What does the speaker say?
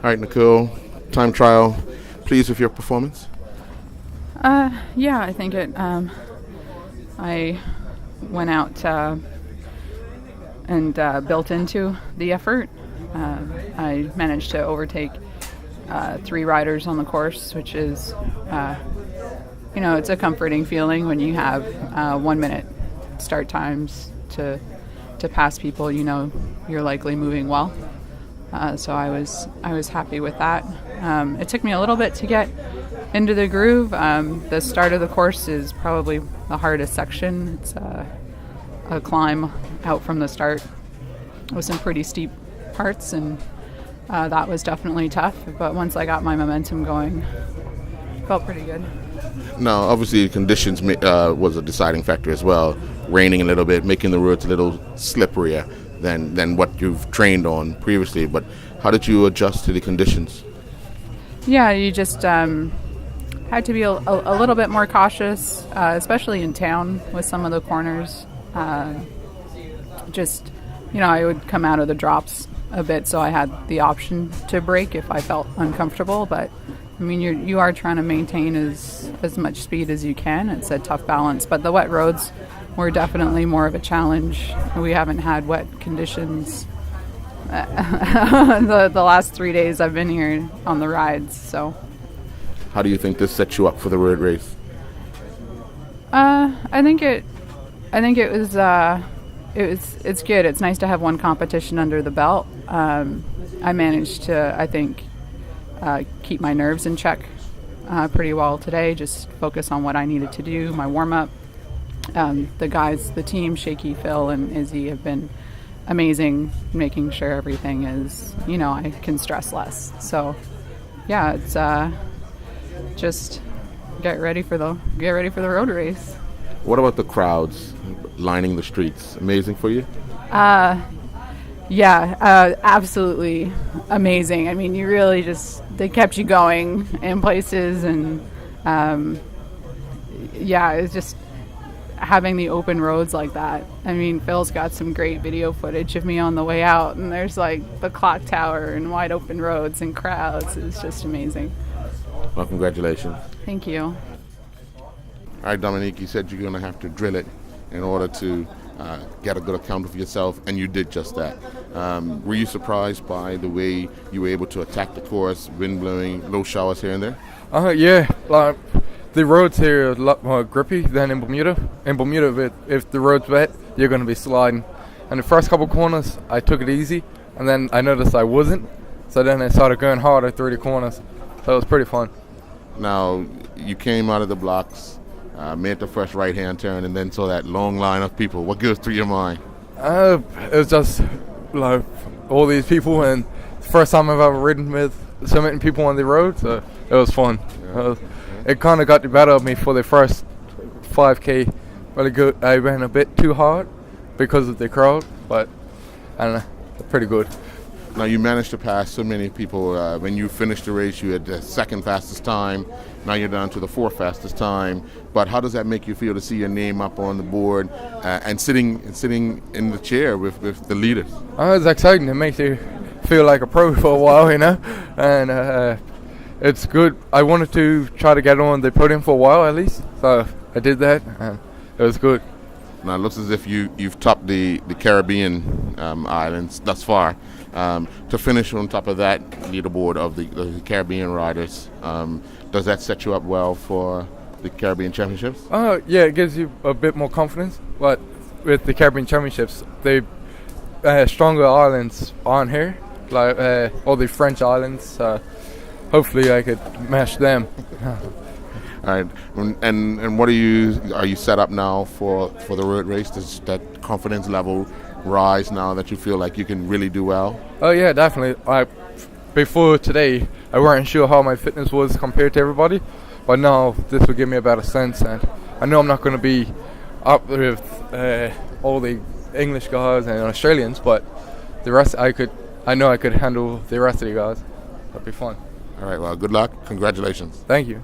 All right, Nicole, time trial. Pleased with your performance? Yeah, I think it. I went out and built into the effort. I managed to overtake 3 riders on the course, which is, it's a comforting feeling when you have 1 minute start times to pass people. You're likely moving well. So I was happy with that. It took me a little bit to get into the groove. The start of the course is probably the hardest section. It's a climb out from the start with some pretty steep parts, and that was definitely tough. But once I got my momentum going, it felt pretty good. Now, obviously, conditions was a deciding factor as well. Raining a little bit, making the roads a little slipperier than what you've trained on previously. But how did you adjust to the conditions? Yeah, you just had to be a little bit more cautious, especially in town with some of the corners. I would come out of the drops a bit, so I had the option to brake if I felt uncomfortable. But I mean, you are trying to maintain as much speed as you can. It's a tough balance, but the wet roads were definitely more of a challenge. We haven't had wet conditions the last 3 days I've been here on the rides. So, how do you think this sets you up for the road race? I think it was. It's good. It's nice to have one competition under the belt. I managed to, I think, keep my nerves in check pretty well today. Just focus on what I needed to do, my warm up. The guys, the team, Shaky, Phil, and Izzy have been amazing, making sure everything is, I can stress less. So, yeah, it's just get ready for the road race. What about the crowds lining the streets? Amazing for you? Yeah, absolutely amazing. I mean, you really they kept you going in places, and it's just having the open roads like that. I mean, Phil's got some great video footage of me on the way out, and there's like the clock tower and wide open roads and crowds. It's just amazing. Well, congratulations. Thank you. All right, Dominique, you said you're going to have to drill it in order to get a good account of yourself, and you did just that. Were you surprised by the way you were able to attack the course, wind blowing, low showers here and there? Yeah, like the roads here are a lot more grippy than in Bermuda. In Bermuda, if the road's wet, you're going to be sliding. And the first couple corners, I took it easy, and then I noticed I wasn't, so then I started going harder through the corners. So it was pretty fun. Now, you came out of the blocks, made the first right-hand turn, and then saw that long line of people. What goes through your mind? It was just like all these people, and the first time I've ever ridden with so many people on the road, so it was fun. Yeah. It kind of got the better of me for the first 5K. Really good. I ran a bit too hard because of the crowd, but I don't know, pretty good. Now, you managed to pass so many people. When you finished the race, you had the second fastest time. Now you're down to the fourth fastest time. But how does that make you feel to see your name up on the board and sitting in the chair with the leaders? Oh, it's exciting. It makes you feel like a pro for a while, and it's good. I wanted to try to get on the podium for a while at least, so I did that, and it was good. Now, it looks as if you've topped the Caribbean islands thus far. To finish on top of that leaderboard of the Caribbean riders, does that set you up well for the Caribbean Championships? Yeah, it gives you a bit more confidence. But with the Caribbean Championships, the stronger islands aren't here, like all the French islands. Hopefully, I could match them. All right, and what are you set up now for the road race? Does that confidence level rise now that you feel like you can really do well? Oh yeah, definitely. Before today, I weren't sure how my fitness was compared to everybody, but now this will give me a better sense, and I know I'm not going to be up with all the English guys and Australians, but the rest I know I could handle the rest of the guys. That'd be fun. All right, well, good luck. Congratulations. Thank you.